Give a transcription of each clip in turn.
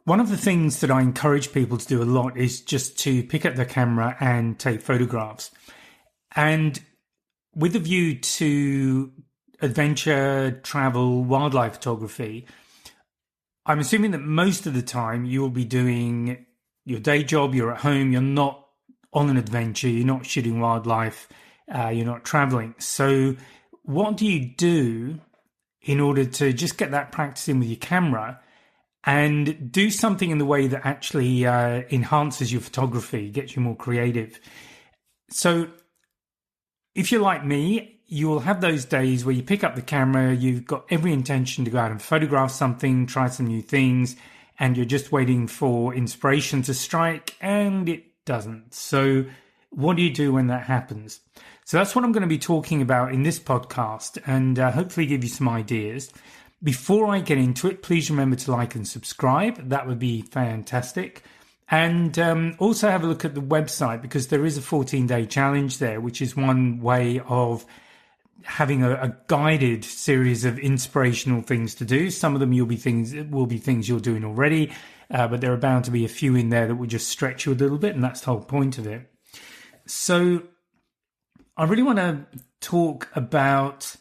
One of the things that I encourage people to do a lot is just to pick up their camera and take photographs. And with a view to adventure, travel, wildlife photography, I'm assuming that most of the time you will be doing your day job, you're at home, you're not on an adventure, you're not shooting wildlife, you're not traveling. So what do you do in order to just get that practice in with your camera and do something in the way that actually enhances your photography, gets you more creative? So if you're like me, you will have those days where you pick up the camera, you've got every intention to go out and photograph something, try some new things, and you're just waiting for inspiration to strike, and it doesn't. So what do you do when that happens? So that's what I'm going to be talking about in this podcast, and hopefully give you some ideas. Before I get into it, please remember to like and subscribe. That would be fantastic. And also have a look at the website, because there is a 14-day challenge there, which is one way of having a guided series of inspirational things to do. Some of them will be things you're doing already, but there are bound to be a few in there that will just stretch you a little bit, and that's the whole point of it. So I really want to talk about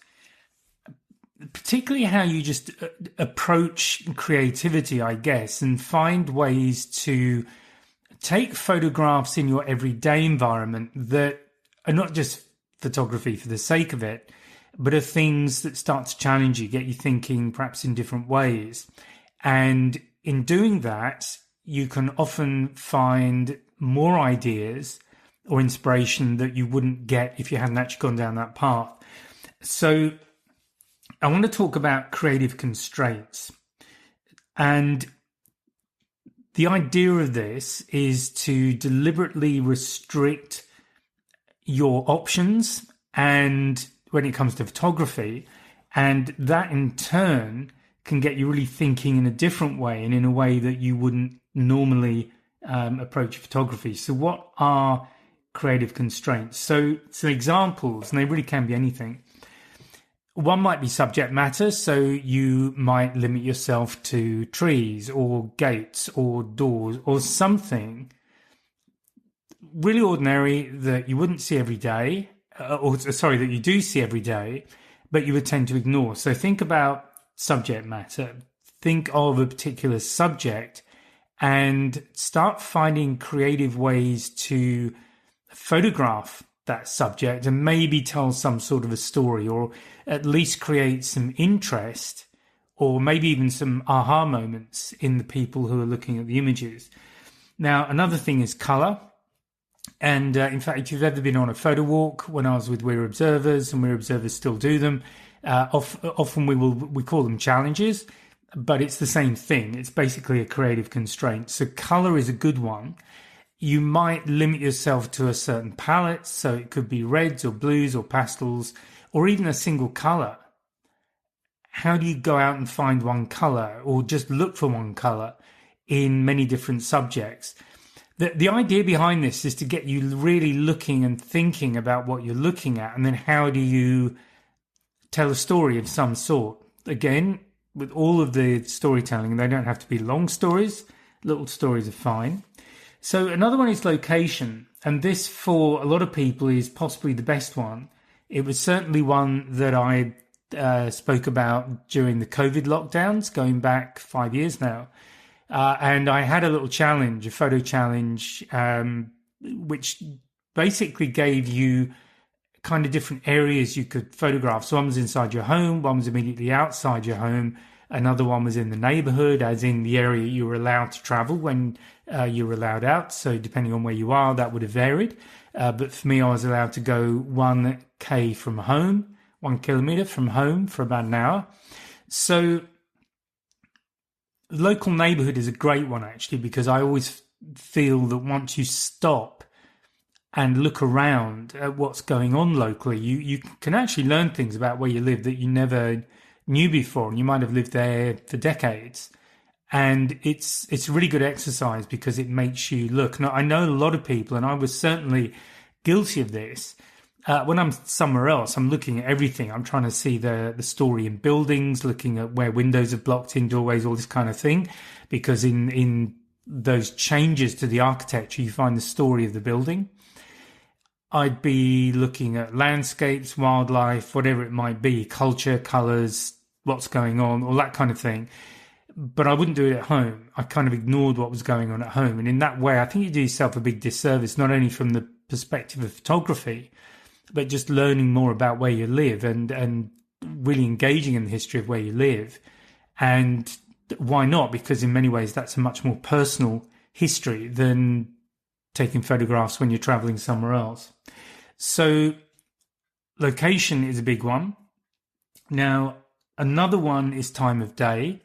particularly how you just approach creativity, I guess, and find ways to take photographs in your everyday environment that are not just photography for the sake of it, but are things that start to challenge you, get you thinking perhaps in different ways. And in doing that, you can often find more ideas or inspiration that you wouldn't get if you hadn't actually gone down that path. So I want to talk about creative constraints. And the idea of this is to deliberately restrict your options, and when it comes to photography, and that in turn can get you really thinking in a different way and in a way that you wouldn't normally approach photography. So what are creative constraints? So some examples, and they really can be anything. One might be subject matter, so you might limit yourself to trees or gates or doors or something really ordinary that you wouldn't see every day, that you do see every day, but you would tend to ignore. So think about subject matter. Think of a particular subject and start finding creative ways to photograph that subject and maybe tell some sort of a story, or at least create some interest, or maybe even some aha moments in the people who are looking at the images. Now, another thing is color. And in fact, if you've ever been on a photo walk, when I was with We're Observers, and We're Observers still do them, often we call them challenges, but it's the same thing. It's basically a creative constraint. So color is a good one. You might limit yourself to a certain palette, so it could be reds or blues or pastels, or even a single color. How do you go out and find one color, or just look for one color in many different subjects? The idea behind this is to get you really looking and thinking about what you're looking at, and then how do you tell a story of some sort. Again, with all of the storytelling, they don't have to be long stories. Little stories are fine. So another one is location, and this for a lot of people is possibly the best one. It was certainly one that I spoke about during the COVID lockdowns, going back 5 years now. And I had a little challenge, a photo challenge, which basically gave you kind of different areas you could photograph. So one was inside your home, one was immediately outside your home, another one was in the neighborhood, as in the area you were allowed to travel when you were allowed out. So depending on where you are, that would have varied. But for me, I was allowed to go 1K from home, 1 kilometer from home for about an hour. So local neighborhood is a great one, actually, because I always feel that once you stop and look around at what's going on locally, you can actually learn things about where you live that you never knew before, and you might have lived there for decades. And it's a really good exercise because it makes you look. Now, I know a lot of people, and I was certainly guilty of this, When I'm somewhere else, I'm looking at everything. I'm trying to see the story in buildings, looking at where windows are blocked in, doorways, all this kind of thing. Because in those changes to the architecture, you find the story of the building. I'd be looking at landscapes, wildlife, whatever it might be, culture, colours, what's going on, all that kind of thing. But I wouldn't do it at home. I kind of ignored what was going on at home. And in that way, I think you do yourself a big disservice, not only from the perspective of photography, but just learning more about where you live and really engaging in the history of where you live. And why not? Because in many ways, that's a much more personal history than taking photographs when you're traveling somewhere else. So location is a big one. Now, another one is time of day.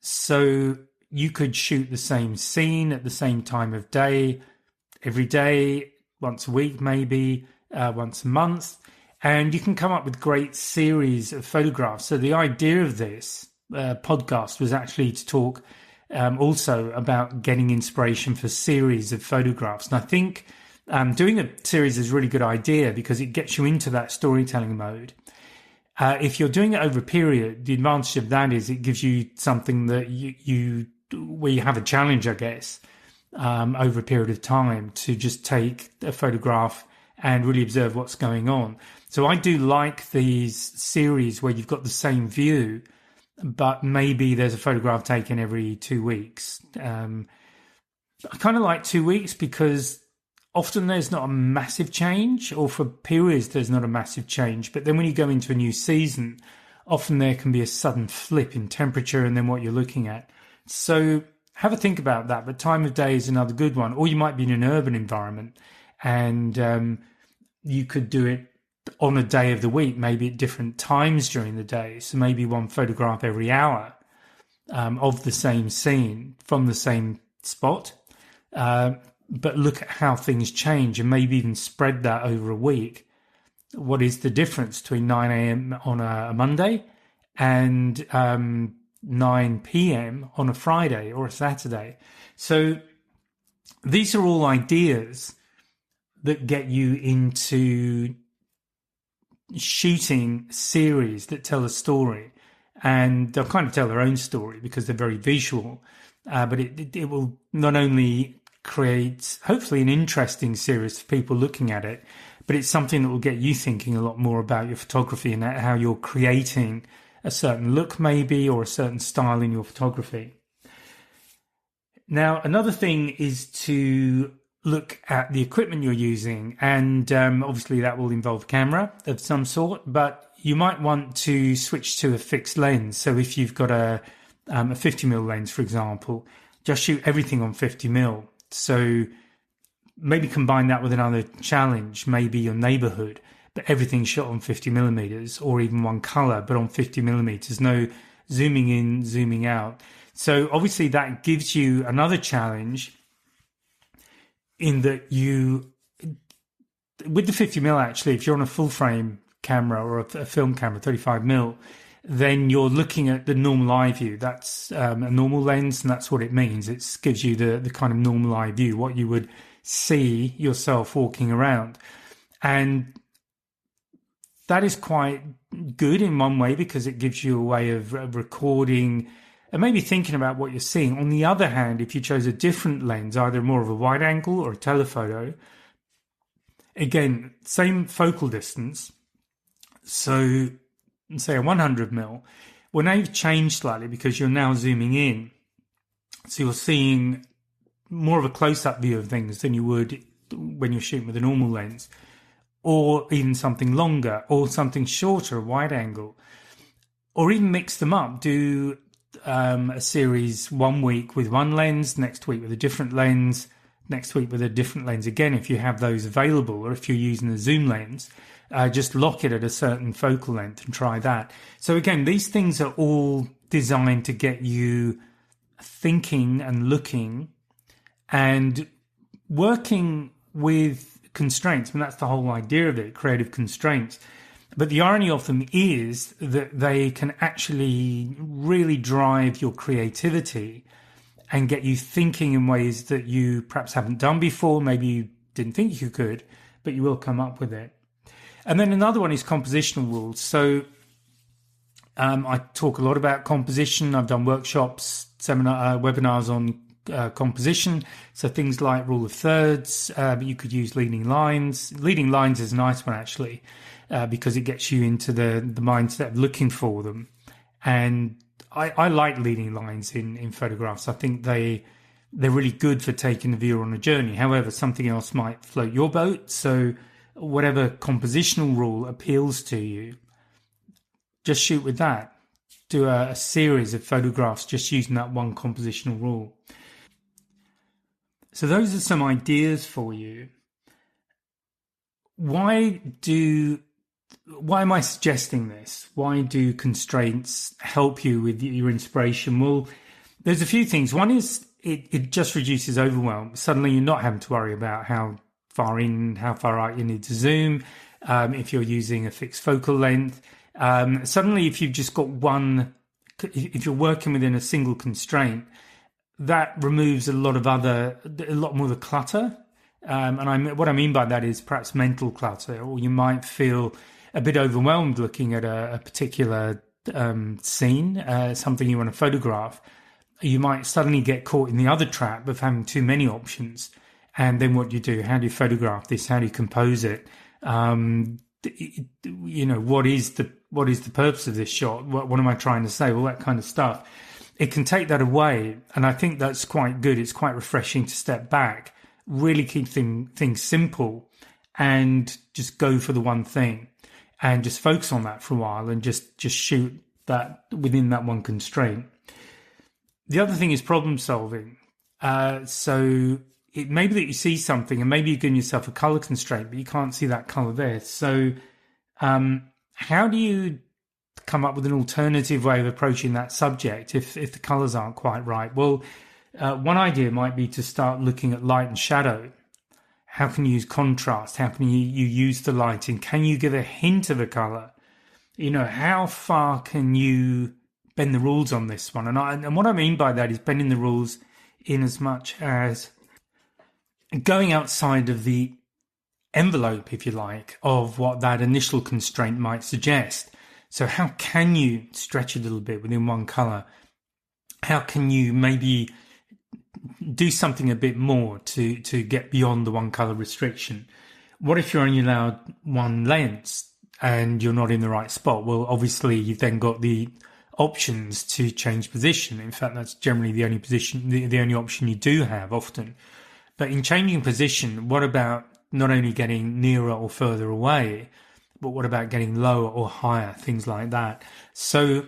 So you could shoot the same scene at the same time of day, every day, once a week, maybe once a month, and you can come up with great series of photographs. So the idea of this podcast was actually to talk also about getting inspiration for series of photographs. And I think doing a series is a really good idea because it gets you into that storytelling mode. If you're doing it over a period, the advantage of that is it gives you something that where you have a challenge, I guess, over a period of time to just take a photograph and really observe what's going on. So I do like these series where you've got the same view, but maybe there's a photograph taken every 2 weeks. I kind of like 2 weeks because often there's not a massive change, or for periods there's not a massive change. But then when you go into a new season, often there can be a sudden flip in temperature and then what you're looking at. So have a think about that. But time of day is another good one. Or you might be in an urban environment and you could do it on a day of the week, maybe at different times during the day. So maybe one photograph every hour of the same scene from the same spot. But look at how things change and maybe even spread that over a week. What is the difference between 9 a.m. on a Monday and 9 p.m. on a Friday or a Saturday? So these are all ideas that get you into shooting series that tell a story. And they'll kind of tell their own story because they're very visual. But it will not only create, hopefully, an interesting series for people looking at it, but it's something that will get you thinking a lot more about your photography and how you're creating a certain look maybe or a certain style in your photography. Now, another thing is to look at the equipment you're using, and obviously that will involve camera of some sort, but you might want to switch to a fixed lens. So if you've got a 50mm lens, for example, just shoot everything on 50mm. So maybe combine that with another challenge, maybe your neighborhood, but everything's shot on 50mm, or even one color, but on 50mm, no zooming in, zooming out. So obviously that gives you another challenge in that with the 50mm, actually, if you're on a full frame camera or a film camera, 35mm, then you're looking at the normal eye view. That's a normal lens, and that's what it means. It gives you the kind of normal eye view, what you would see yourself walking around. And that is quite good in one way because it gives you a way of recording and maybe thinking about what you're seeing. On the other hand, if you chose a different lens, either more of a wide angle or a telephoto, again, same focal distance. So say a 100mm, well, now you've changed slightly because you're now zooming in. So you're seeing more of a close-up view of things than you would when you're shooting with a normal lens, or even something longer or something shorter, a wide angle, or even mix them up. Do a series 1 week with one lens, next week with a different lens, next week with a different lens again if you have those available, or if you're using a zoom lens, just lock it at a certain focal length and try that. So again, these things are all designed to get you thinking and looking and working with constraints. And that's the whole idea of it, creative constraints. But the irony of them is that they can actually really drive your creativity and get you thinking in ways that you perhaps haven't done before. Maybe you didn't think you could, but you will come up with it. And then another one is compositional rules. So I talk a lot about composition. I've done workshops, webinars on composition. So things like rule of thirds, but you could use leading lines. Leading lines is a nice one, actually, because it gets you into the mindset of looking for them. And I like leading lines in photographs. I think they're really good for taking the viewer on a journey. However, something else might float your boat. So whatever compositional rule appeals to you, just shoot with that. Do a series of photographs just using that one compositional rule. So those are some ideas for you. Why am I suggesting this? Why do constraints help you with your inspiration? Well, there's a few things. One is it just reduces overwhelm. Suddenly you're not having to worry about how far out you need to zoom. If you're using a fixed focal length, suddenly if you've just got if you're working within a single constraint, that removes a lot more of the clutter. And what I mean by that is perhaps mental clutter, or you might feel a bit overwhelmed looking at a particular scene, something you want to photograph. You might suddenly get caught in the other trap of having too many options. And then what do you do? How do you photograph this? How do you compose it? What is the purpose of this shot? What am I trying to say? All that kind of stuff. It can take that away, and I think that's quite good. It's quite refreshing to step back, really keep things simple, and just go for the one thing, and just focus on that for a while, and just shoot that within that one constraint. The other thing is problem solving. So it may be that you see something, and maybe you've given yourself a color constraint, but you can't see that color there. So how do you come up with an alternative way of approaching that subject if the colors aren't quite right? Well, one idea might be to start looking at light and shadow. How can you use contrast? How can you use the lighting? Can you give a hint of a color? How far can you bend the rules on this one? And what I mean by that is bending the rules in as much as going outside of the envelope, if you like, of what that initial constraint might suggest. So how can you stretch a little bit within one color? How can you maybe do something a bit more to get beyond the one color restriction? What if you're only allowed one lens and you're not in the right spot? Well, obviously you've then got the options to change position. In fact, that's generally the only option you do have often. But in changing position, what about not only getting nearer or further away, but what about getting lower or higher, things like that? So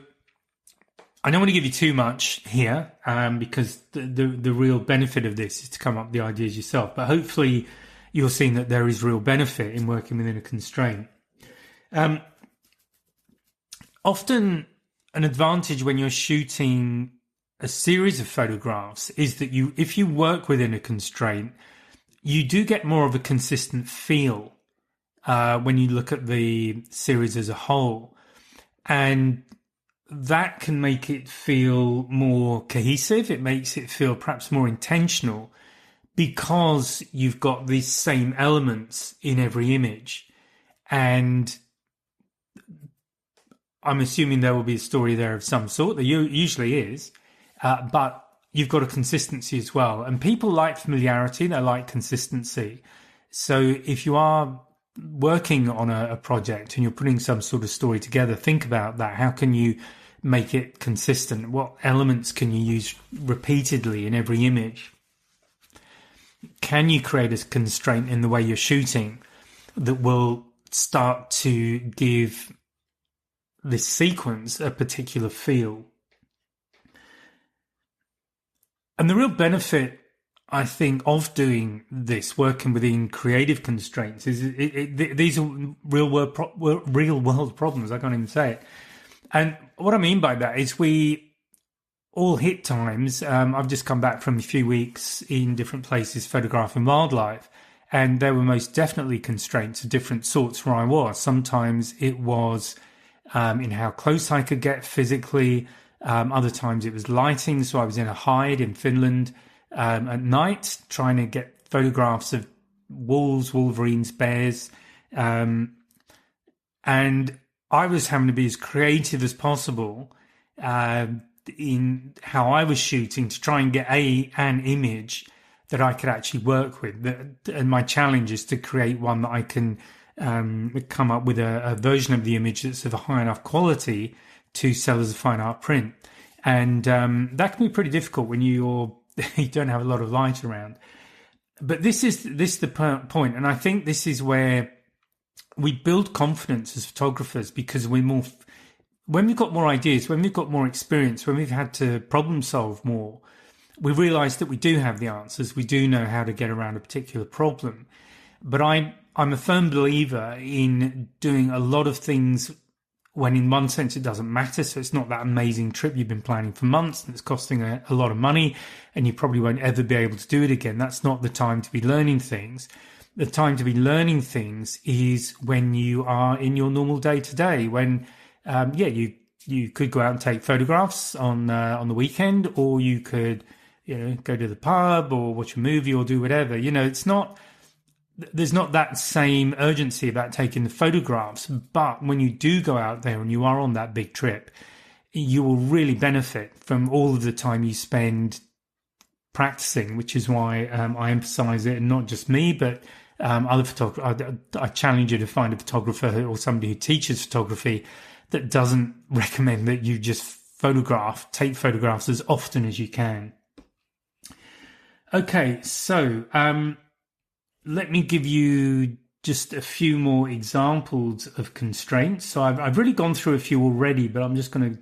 I don't want to give you too much here, because the real benefit of this is to come up with the ideas yourself. But hopefully you're seeing that there is real benefit in working within a constraint. Often an advantage when you're shooting a series of photographs is that if you work within a constraint, you do get more of a consistent feel when you look at the series as a whole. And that can make it feel more cohesive. It makes it feel perhaps more intentional because you've got these same elements in every image. And I'm assuming there will be a story there of some sort. There usually is. But you've got a consistency as well. And people like familiarity. They like consistency. So if you are working on a project and you're putting some sort of story together, think about that. How can you make it consistent? What elements can you use repeatedly in every image? Can you create a constraint in the way you're shooting that will start to give this sequence a particular feel? And the real benefit, I think, of doing this, working within creative constraints, is these are real world problems. I can't even say it. And what I mean by that is we all hit times. I've just come back from a few weeks in different places photographing wildlife, and there were most definitely constraints of different sorts where I was. Sometimes it was in how close I could get physically. Other times it was lighting. So I was in a hide in Finland at night trying to get photographs of wolves, wolverines, bears. And I was having to be as creative as possible in how I was shooting to try and get an image that I could actually work with. And my challenge is to create one that I can come up with a version of the image that's of a high enough quality to sell as a fine art print. And that can be pretty difficult when you don't have a lot of light around. But this is the point. And I think this is where we build confidence as photographers, because when we've got more ideas, when we've got more experience, when we've had to problem solve more, we realize that we do have the answers. We do know how to get around a particular problem. But I'm a firm believer in doing a lot of things when in one sense it doesn't matter. So it's not that amazing trip you've been planning for months and it's costing a lot of money and you probably won't ever be able to do it again. That's not the time to be learning things. The time to be learning things is when you are in your normal day to day, when, you could go out and take photographs on the weekend, or you could, go to the pub or watch a movie or do whatever. There's not that same urgency about taking the photographs, but when you do go out there and you are on that big trip, you will really benefit from all of the time you spend practicing, which is why I emphasize it, and not just me, but other photographers. I challenge you to find a photographer or somebody who teaches photography that doesn't recommend that you just take photographs as often as you can. Okay, so let me give you just a few more examples of constraints. So I've really gone through a few already, but I'm just going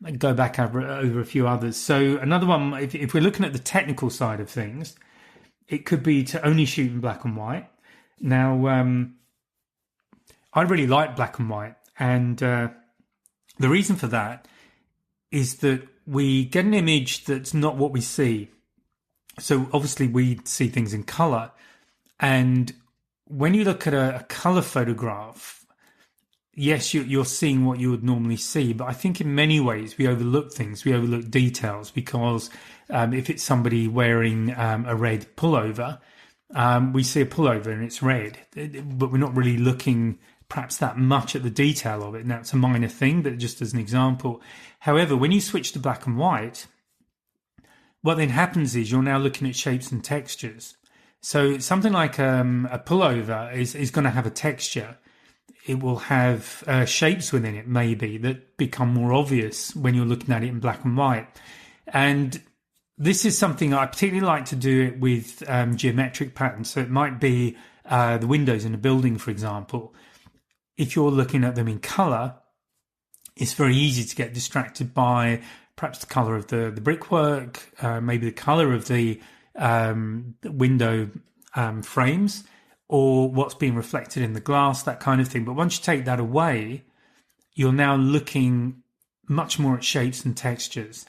to go back over a few others. So another one, if we're looking at the technical side of things, it could be to only shoot in black and white. Now, I really like black and white, and the reason for that is that we get an image that's not what we see. So obviously we see things in color, and when you look at a color photograph, yes, you're seeing what you would normally see, but I think in many ways we overlook things, we overlook details, because if it's somebody wearing a red pullover, we see a pullover and it's red, but we're not really looking perhaps that much at the detail of it. Now, it's a minor thing, but just as an example. However, when you switch to black and white, what then happens is you're now looking at shapes and textures. So something like a pullover is going to have a texture. It will have shapes within it, maybe, that become more obvious when you're looking at it in black and white. And this is something I particularly like to do it with geometric patterns. So it might be the windows in a building, for example. If you're looking at them in color, it's very easy to get distracted by perhaps the color of the brickwork, maybe the color of the window frames, or what's being reflected in the glass, that kind of thing. But once you take that away, you're now looking much more at shapes and textures.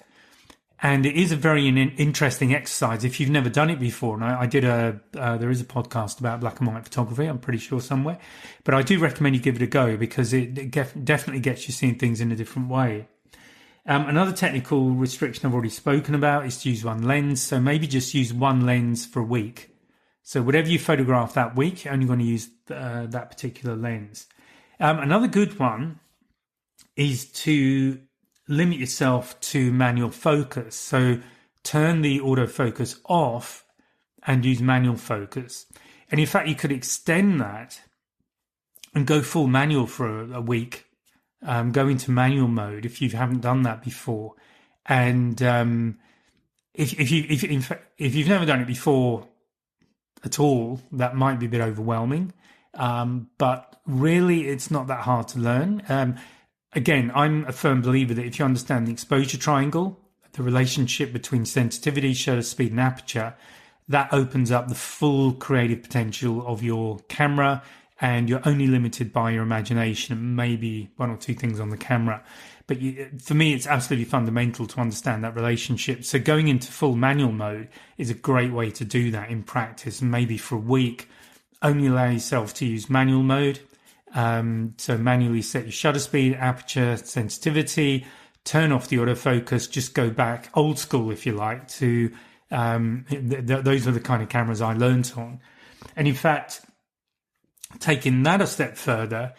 And it is a very interesting exercise if you've never done it before. And I did there is a podcast about black and white photography, I'm pretty sure somewhere. But I do recommend you give it a go, because it definitely gets you seeing things in a different way. Another technical restriction I've already spoken about is to use one lens. So maybe just use one lens for a week. So whatever you photograph that week, you're only going to use that particular lens. Another good one is to limit yourself to manual focus. So turn the autofocus off and use manual focus. And in fact, you could extend that and go full manual for a week. Go into manual mode if you haven't done that before. And if you've never done it before at all, that might be a bit overwhelming. But really, it's not that hard to learn. Again, I'm a firm believer that if you understand the exposure triangle, the relationship between sensitivity, shutter speed, and aperture, that opens up the full creative potential of your camera, and you're only limited by your imagination and maybe one or two things on the camera. But for me, it's absolutely fundamental to understand that relationship. So going into full manual mode is a great way to do that in practice. And maybe for a week, only allow yourself to use manual mode. So manually set your shutter speed, aperture, sensitivity, turn off the autofocus, just go back old school, if you like, to those are the kind of cameras I learned on. And in fact, taking that a step further,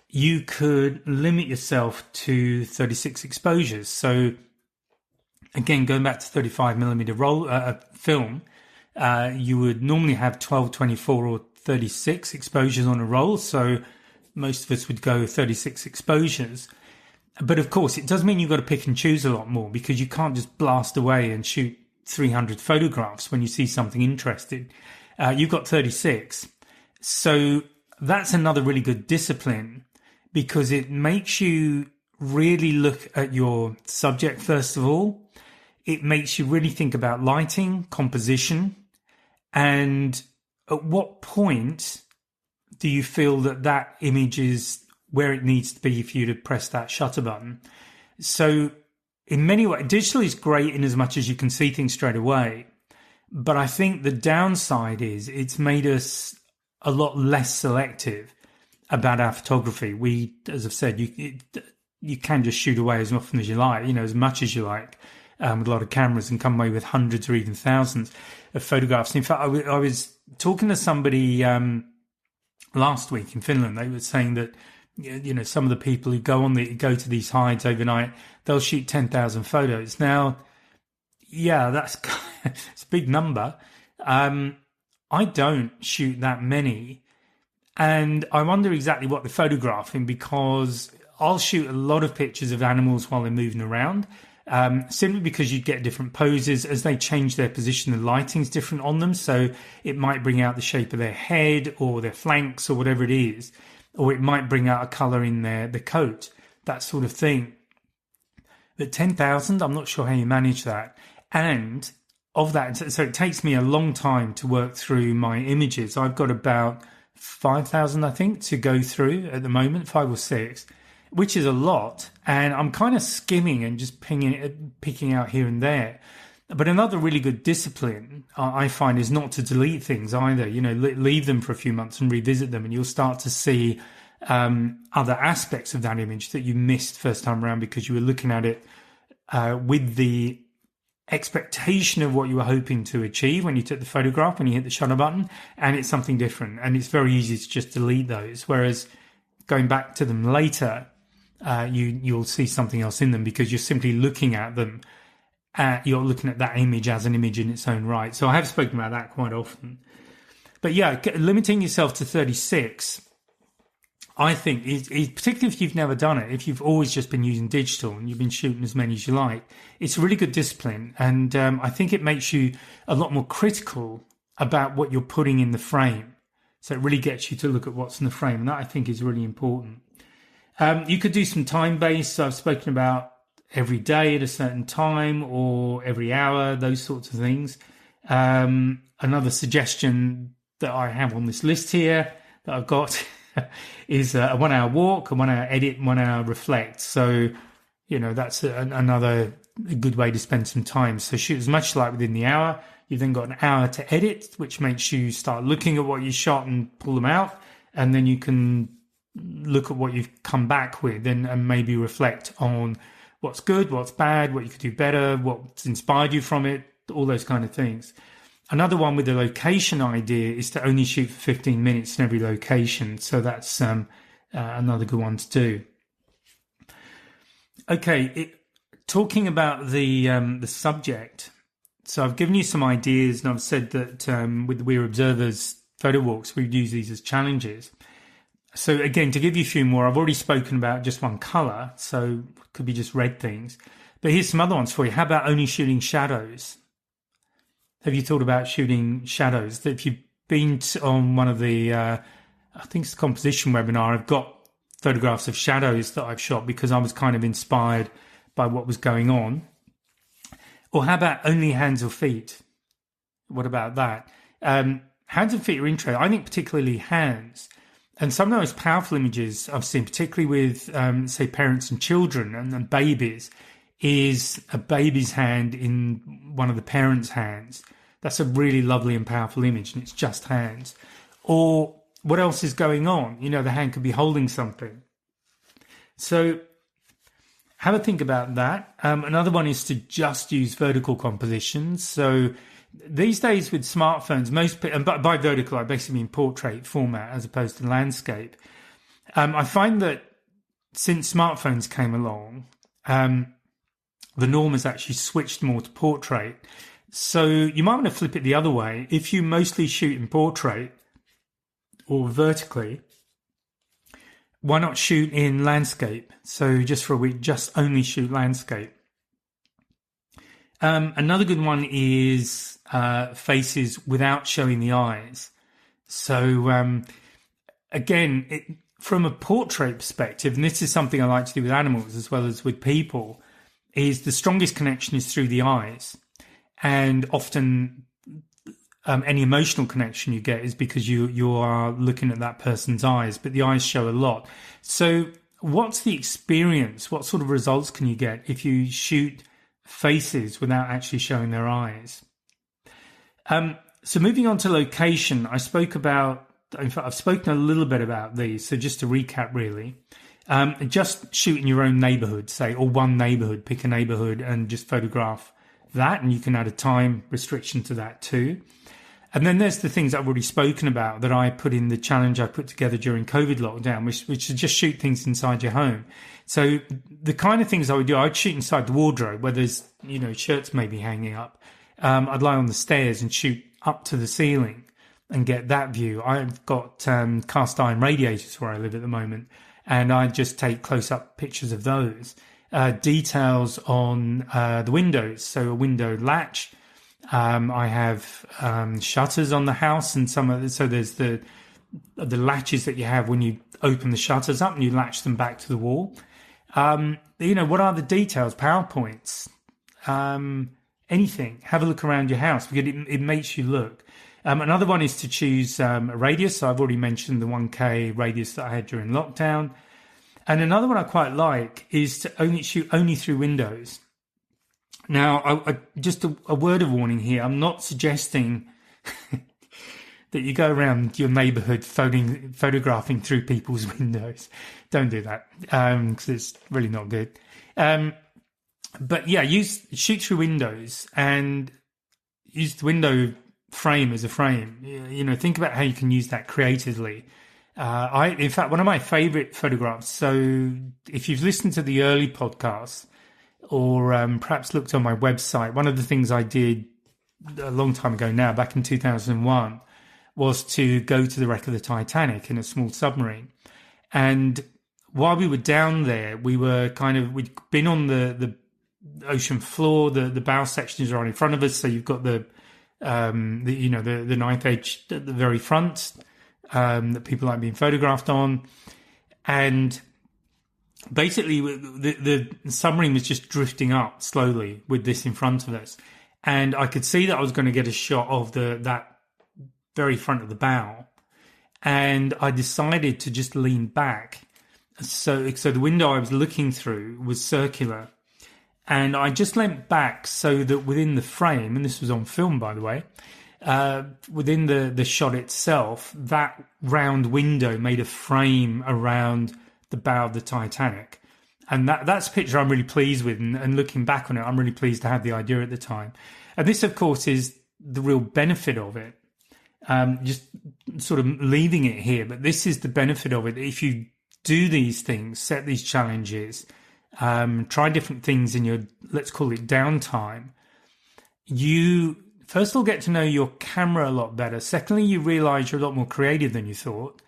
you could limit yourself to 36 exposures. So again, going back to 35mm roll film, you would normally have 12, 24 or 36 exposures on a roll. So most of us would go 36 exposures. But of course, it does mean you've got to pick and choose a lot more, because you can't just blast away and shoot 300 photographs when you see something interesting. You've got 36. So that's another really good discipline, because it makes you really look at your subject first of all. It makes you really think about lighting, composition, and at what point do you feel that that image is where it needs to be for you to press that shutter button. So in many ways, digital is great in as much as you can see things straight away. But I think the downside is it's made us a lot less selective about our photography. We, as I've said, you can just shoot away as often as you like, as much as you like, with a lot of cameras, and come away with hundreds or even thousands of photographs. In fact, I was talking to somebody last week in Finland. They were saying that some of the people who go to these hides overnight, they'll shoot 10,000 photos. Now, yeah, that's it's a big number. I don't shoot that many, and I wonder exactly what they're photographing, because I'll shoot a lot of pictures of animals while they're moving around, simply because you get different poses as they change their position. The lighting's different on them, so it might bring out the shape of their head or their flanks or whatever it is. Or it might bring out a colour in the coat, that sort of thing. But 10,000, I'm not sure how you manage that. And of that, so it takes me a long time to work through my images. I've got about 5,000, I think, to go through at the moment, 5 or 6, which is a lot. And I'm kind of skimming and just picking out here and there. But another really good discipline I find is not to delete things either. Leave them for a few months and revisit them, and you'll start to see other aspects of that image that you missed first time around, because you were looking at it with the expectation of what you were hoping to achieve when you took the photograph, when you hit the shutter button, and it's something different. And it's very easy to just delete those. Whereas going back to them later, you'll see something else in them, because you're simply looking at them. You're looking at that image as an image in its own right. So I have spoken about that quite often. But yeah, limiting yourself to 36, I think, is particularly if you've never done it, if you've always just been using digital and you've been shooting as many as you like, it's a really good discipline. And I think it makes you a lot more critical about what you're putting in the frame. So it really gets you to look at what's in the frame. And that, I think, is really important. You could do some time-based. So I've spoken about every day at a certain time or every hour, those sorts of things. Another suggestion that I have on this list here that I've got is a 1 hour walk, a 1 hour edit, 1 hour reflect. So, that's another good way to spend some time. So shoot as much as you like within the hour. You've then got an hour to edit, which makes you start looking at what you shot and pull them out. And then you can look at what you've come back with and maybe reflect on what's good, what's bad, what you could do better, what's inspired you from it, all those kind of things. Another one with the location idea is to only shoot for 15 minutes in every location. So that's another good one to do. Okay, talking about the subject. So I've given you some ideas, and I've said that with the We're Observers photo walks, we use these as challenges. So again, to give you a few more, I've already spoken about just one colour, so it could be just red things. But here's some other ones for you. How about only shooting shadows? Have you thought about shooting shadows? If you've been on one of the, I think it's a composition webinar, I've got photographs of shadows that I've shot because I was kind of inspired by what was going on. Or how about only hands or feet? What about that? Hands and feet are interesting. I think particularly hands. And some of the most powerful images I've seen, particularly with, say, parents and children and babies, is a baby's hand in one of the parents' hands. That's a really lovely and powerful image, and it's just hands. Or what else is going on? The hand could be holding something. So have a think about that. Another one is to just use vertical compositions. So these days with smartphones, and by vertical, I basically mean portrait format as opposed to landscape. I find that since smartphones came along, the norm has actually switched more to portrait. So you might want to flip it the other way. If you mostly shoot in portrait or vertically, why not shoot in landscape? So just for a week, just only shoot landscape. Another good one is faces without showing the eyes. So again, from a portrait perspective, and this is something I like to do with animals as well as with people, is the strongest connection is through the eyes. And often any emotional connection you get is because you are looking at that person's eyes, but the eyes show a lot. So what's the experience? What sort of results can you get if you shoot faces without actually showing their eyes? So moving on to location, I've spoken a little bit about these. So just to recap, really, just shoot in your own neighborhood, say, or one neighborhood, pick a neighborhood and just photograph that. And you can add a time restriction to that too. And then there's the things I've already spoken about that I put in the challenge I put together during COVID lockdown, which is just shoot things inside your home. So the kind of things I would do, I'd shoot inside the wardrobe where there's, shirts maybe hanging up. I'd lie on the stairs and shoot up to the ceiling and get that view. I've got cast iron radiators where I live at the moment, and I just take close-up pictures of those. Details on the windows, so a window latch. I have shutters on the house, and so there's the latches that you have when you open the shutters up and you latch them back to the wall. What are the details? PowerPoints, anything. Have a look around your house because it makes you look. Another one is to choose a radius. So I've already mentioned the 1K radius that I had during lockdown. And another one I quite like is to shoot only through windows. Now, just a word of warning here. I'm not suggesting that you go around your neighborhood photographing through people's windows. Don't do that because it's really not good. But yeah, shoot through windows and use the window frame as a frame. Think about how you can use that creatively. In fact, one of my favorite photographs. So if you've listened to the early podcasts or perhaps looked on my website, one of the things I did a long time ago now, back in 2001, was to go to the wreck of the Titanic in a small submarine. And while we were down there, we'd been on the ocean floor. The bow section is right in front of us. So you've got the knife edge at the very front that people like being photographed on. And basically the submarine was just drifting up slowly with this in front of us. And I could see that I was going to get a shot of that very front of the bow. And I decided to just lean back. So the window I was looking through was circular. And I just leant back so that within the frame, and this was on film, by the way, within the shot itself, that round window made a frame around the bow of the Titanic. And that's a picture I'm really pleased with. And looking back on it, I'm really pleased to have the idea at the time. And this, of course, is the real benefit of it. Just sort of leaving it here. But this is the benefit of it. If you do these things, set these challenges, try different things in your, let's call it downtime, you first of all get to know your camera a lot better. Secondly, you realize you're a lot more creative than you thought.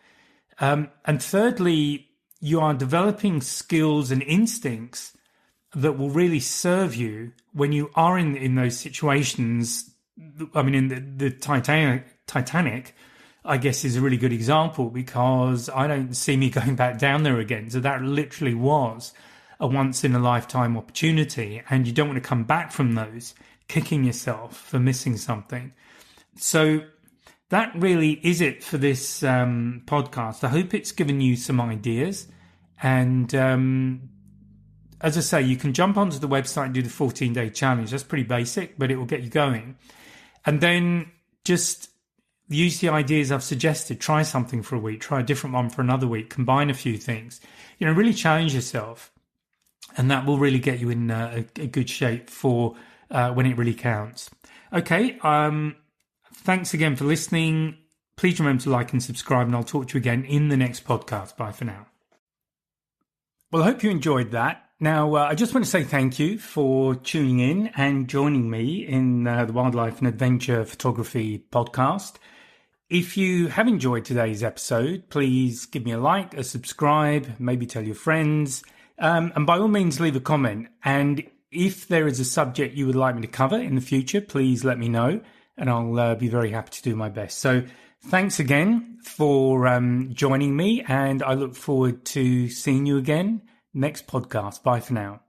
And thirdly, you are developing skills and instincts that will really serve you when you are in those situations. I mean, in the Titanic, I guess, is a really good example because I don't see me going back down there again. So that literally was a once-in-a-lifetime opportunity, and you don't want to come back from those kicking yourself for missing something. So that really is it for this podcast. I hope it's given you some ideas. And as I say, you can jump onto the website and do the 14-day challenge. That's pretty basic, but it will get you going. And then just use the ideas I've suggested. Try something for a week. Try a different one for another week. Combine a few things. Really challenge yourself. And that will really get you in a good shape for when it really counts. Okay. Thanks again for listening. Please remember to like and subscribe, and I'll talk to you again in the next podcast. Bye for now. Well, I hope you enjoyed that. Now, I just want to say thank you for tuning in and joining me in the Wildlife and Adventure Photography podcast. If you have enjoyed today's episode, please give me a like, a subscribe, maybe tell your friends, and by all means leave a comment. And if there is a subject you would like me to cover in the future, please let me know, and I'll be very happy to do my best. So thanks again for joining me, and I look forward to seeing you again next podcast. Bye for now.